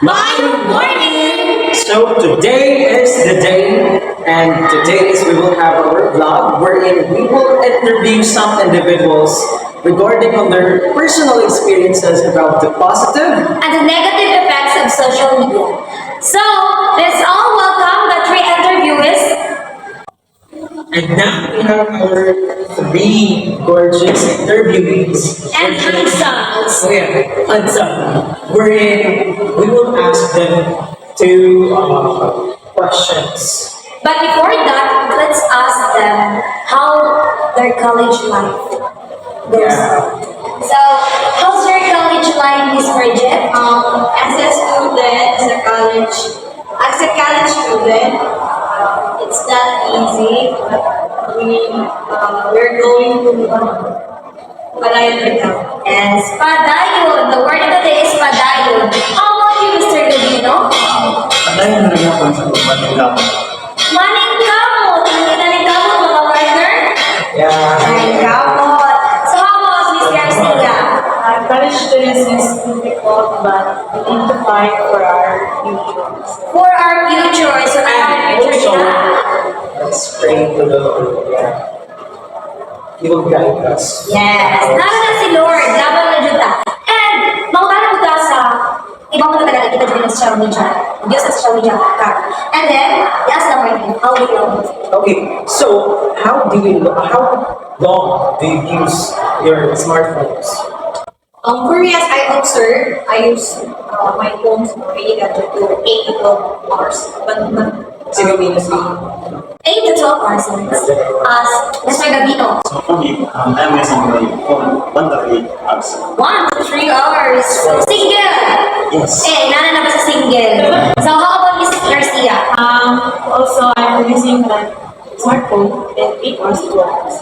Good morning! So today is the day, and today we will have our vlog wherein we will interview some individuals regarding on their personal experiences about the positive. And the negative effects of social media. So, let's all welcome the three interviewees. And now we have our three gorgeous interviewees. And handsome. Oh yeah, handsome. Wherein we will ask them two questions. But before that, let's ask them how their college life goes. Yeah. So, how's your college life, Miss Bridget? As a student, as a college student, it's not easy, but we're going to Palayan right now. Yes, padayon. The word of the day is padayon. How about you, Mr. Gabino? Padayon na rin ako sa maning gamot. Maning kamot. Nakita ni kamot, mga partner? Yeah. Maning kamot. So, how about Miss Garcia? College students is difficult, but we need to fight for our futures. For our future. So, our future Also, na. let's pray to the Lord. Yeah. He will guide us. Yes. Nara na si Lord. Laban na dyan ta. And, makakala po ta sa ibang mga taga kita dyan sa social media. Diyos sa social media. And then, yes, na mo how do you Okay, so how long do you use your smartphones? For me, as I observe, I use my phone for really gadget to 8 to 12 hours, but not Simultaneously. 8 to 12 hours. As Mr. Gabino. So for me, I'm using my phone 1 to 8 hours. 1 to 3 hours. So, single. Yes. Eh, nana na ba sa single? So, how about Miss Garcia? Also, I'm using my smartphone at 8 hours to 2 hours.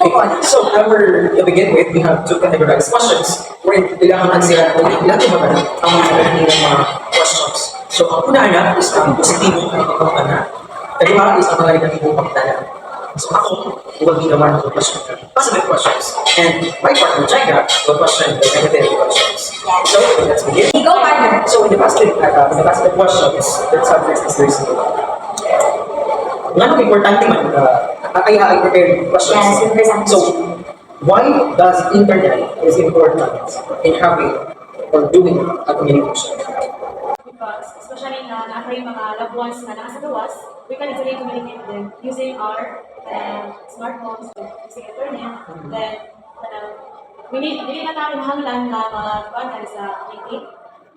Okay, so to begin with, we have two categorized questions. Wherein kailangan sila ilan ba ang mga mga questions. So, ang una na is ang positibo na ipapagtana. Kaliwa is ang mga negatibong pagtana. So, ako, will be the one to question positive questions. And my partner, Jaga, will question the negative questions. So, let's begin. Go, partner. So, in the positive questions, let's have first is very simple. Nga nung importante man, I prepared questions. Yes, yung present. So, why does internet is important in having or doing a communication? Because especially na yung mga loved ones na nasa gawas, we can easily communicate them using our smartphones, using internet. Then, hindi na tayo mahanglan na mga kuwan sa meeting.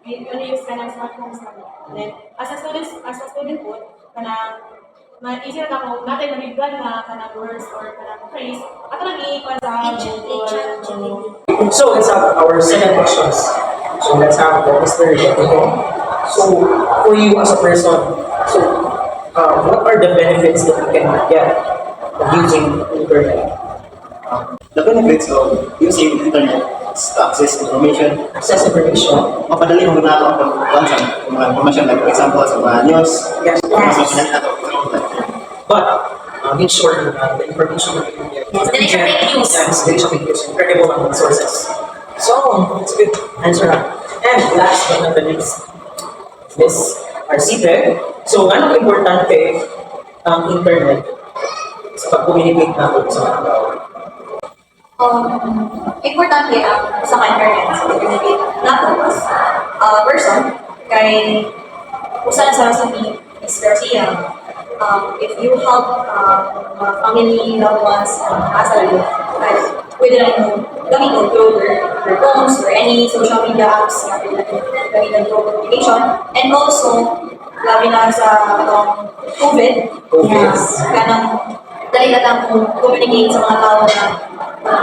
We only use ka ng smartphones namin. Then, as a student po, easy na kung natin nabigyan na kanang words or kanang phrase, ato lang iikon sa So, let's have our second questions. So, let's have Mr. Jacob. So, for you as a person, so, what are the benefits that you can get of using internet? The benefits of using internet is to access information. Access information. Mapadali mo na ako pag sa mga information, like for example, sa mga news, Yes. mga ato. But, in short, the information that you can get. Yes, dili siya fake news. Yes, dili siya fake news. Incredible ang sources. So, it's a good answer. And last but not the least, Miss Arcite. So, anong importante ang internet sa pag-communicate natin sa mga tao? Importante sa internet sa communicate natin as person kay usa na sa sabi Ms. Garcia, if you help family, loved ones, asal pwede na yung gamitin through your phones or any social media apps na gamitin through communication. And also, labi na sa COVID, yes, kanang dali na lang communicate sa mga tao na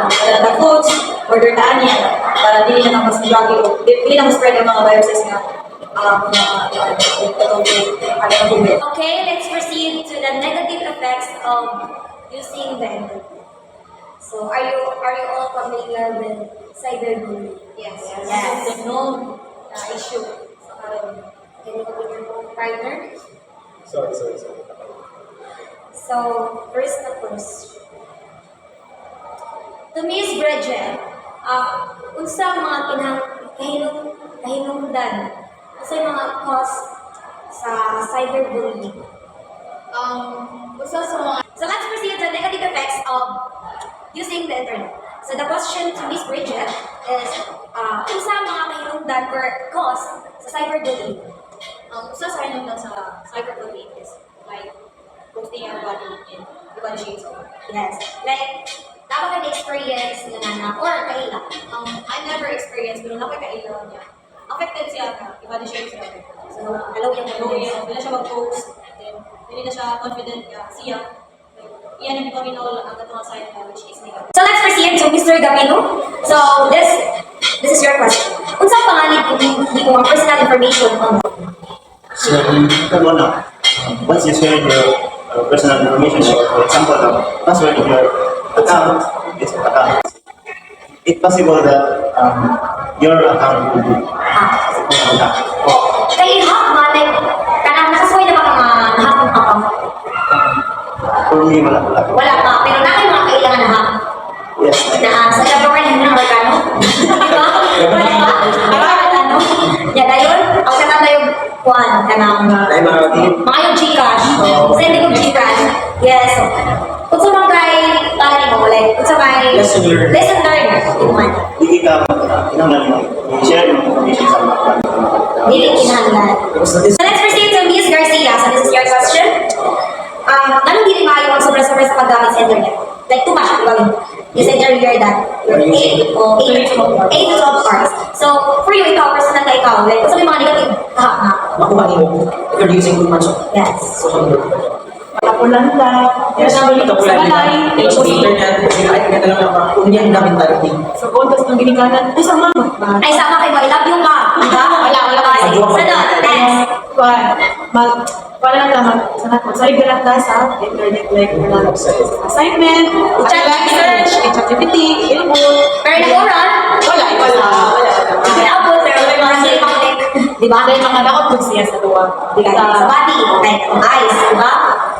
wala na foods, order na niya, para hindi na mas druggy o hindi na mas spread ang mga viruses na Okay, let's proceed to the negative effects of using the internet. So, are you all familiar with cyberbullying? Yes. Yes. No issue. Can you put your phone partner? Sorry. So, first na first. To Miss Bridget, unsa mga kahinungdan Kasi mga cause sa cyberbullying. Usa sa mga So let's proceed to negative effects of using the internet. So the question to Miss Bridget is, unsa mga kahinungdan or cause sa cyberbullying? usa sa hinungdan sa cyberbullying is like posting your body in ibang shades of. Yes. Like, dapat ka na-experience na nana or kaila. I never experienced pero nakakailan niya. Affected siya ka iba na shades of. So, alaw yung So, hindi na siya mag-post, then hindi na siya confident nga siya. Iyan yung paminol ang katong side na which is negative. So let's proceed to Mr. Gabino. So this is your question. Unsa pangalan mo ang personal information on So, once you share your personal information, for example, the password of your account, it's possible that your account will be hacked. kay hack man like kanang nakasuway na ba ka hack ang account? For me, wala. Wala pa, pero na kayo mga kailangan na hack. Yes. Na sa government hindi na Amerikano. Di ba? Wala pa? Ano? Ya dayon, ang katanda yung kuan kanang Ay, mga yung Gcash. Send yung Gcash. Yes. Kung sa mga kay mo, like, kung sa may Lesson learned. Lesson learned. Ikuman. Hindi ka inanglan mo. I-share yung information sa mga Dili kinahanglan. So let's proceed to Ms. Garcia. So this is your question. Anong dili maayo ang sobra-sobra sa paggamit sa internet? Like too much, di ba? You said earlier that you're 8 to 12 hours. So for you, ikaw, personal na ikaw, like, kung sa may mga negative kahap na. makuha mo if you're using too much of Yes. social media. Kapulanda, Yes, ito po lang. Ito sa internet, kasi kahit nga lang naman, kung hindi ang daming therapy. sa kontas ng ginikanan, ay sama. Ay, sama kayo, I love you ka. Diba? Wala ka. Sige, sunod, next. Wala na mag-sari ka lang sa internet, like, assignment, Chat, ChatGPT, ilmo. Pero nag-oral, Wala. pinabot, pero may mga sila pang-click. Diba? Dahil mga dapat kung siya sa tuwa. Sa body, like, ang eyes, diba?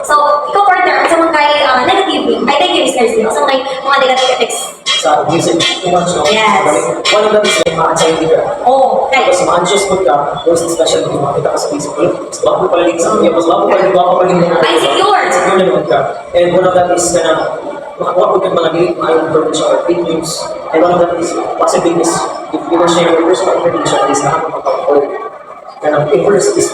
So, ikaw partner, sa mga kay negative, I think yung listeners din, sa mga negative effects. Sa using too much of Yes. one of them is like ma-anxiety ka. Oh, okay. Kasi ma-anxious mood ka, most especially kung makita ka sa Facebook, mas bago pa rin sa kuya, mas bago pa rin Insecure. Insecure na naman ka. And one of that is na makakuha po ng mga dili maayong information or fake news. And one of that is possibly is if you will share your personal information, is nakakapagpapakol. Kanang first is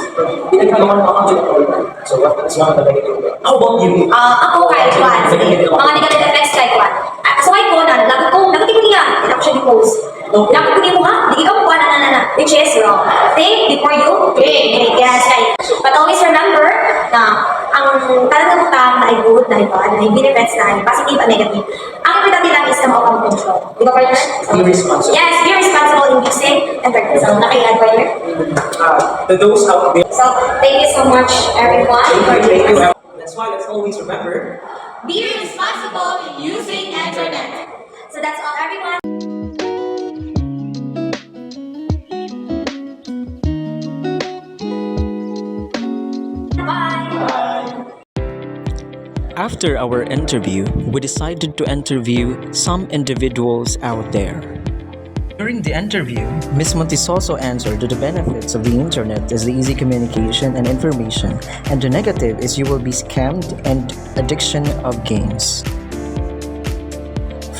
pinagkagawa ng mga kanila. So what is one of the negative effects? How about you? Ako kay Juan, sige. Mga negative effects kay Juan. So ay ko na, lagot ko niya. Hindi ako siya di-post. Lagot ko mo ha, di ikaw kuha na. Which is wrong. Think before you click. Yes, right. But always remember na ang talagang utang na ay good, na ay bad, na ay benefits, na ay positive and negative. Ang importante lang is na maupang control. Di ba, partner? Be responsible. Yes, be responsible in using internet. So, nakilag, partner. To those out there, So, thank you so much, everyone. thank you. That's why let's always remember. Be responsible in using internet. So that's all, everyone. Bye. After our interview, we decided to interview some individuals out there. During the interview, Ms. Montisoso answered that the benefits of the internet is the easy communication and information, and the negative is you will be scammed and addiction of games.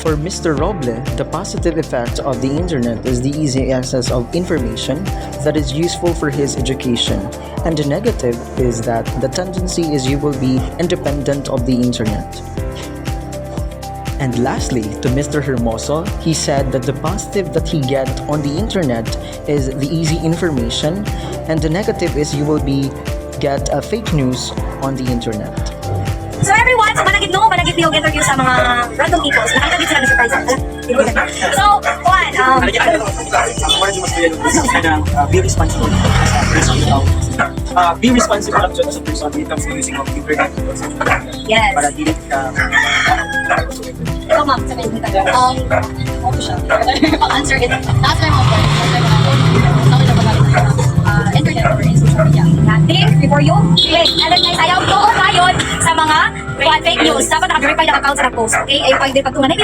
For Mr. Roble, the positive effect of the internet is the easy access of information that is useful for his education, and the negative is that the tendency is you will be independent of the internet. And lastly, to Mr. Hermoso, he said that the positive that he get on the internet is the easy information, and the negative is you will be get fake news on the internet. So everyone, so managid yung interview sa mga random people. So nakita dito sila ng surprise. So, Juan, be responsible be responsible actually as a person when it comes to using of internet or social media. yes. Para dili ka Ikaw ma'am, sa mga Ano siya? Answer it. Last time ako, internet or in social media. think before you click. And then guys, ayaw ko ngayon sa mga fake news. Dapat naka-verify ng account sa nag-post. Okay? Ay, pag di pagtungan na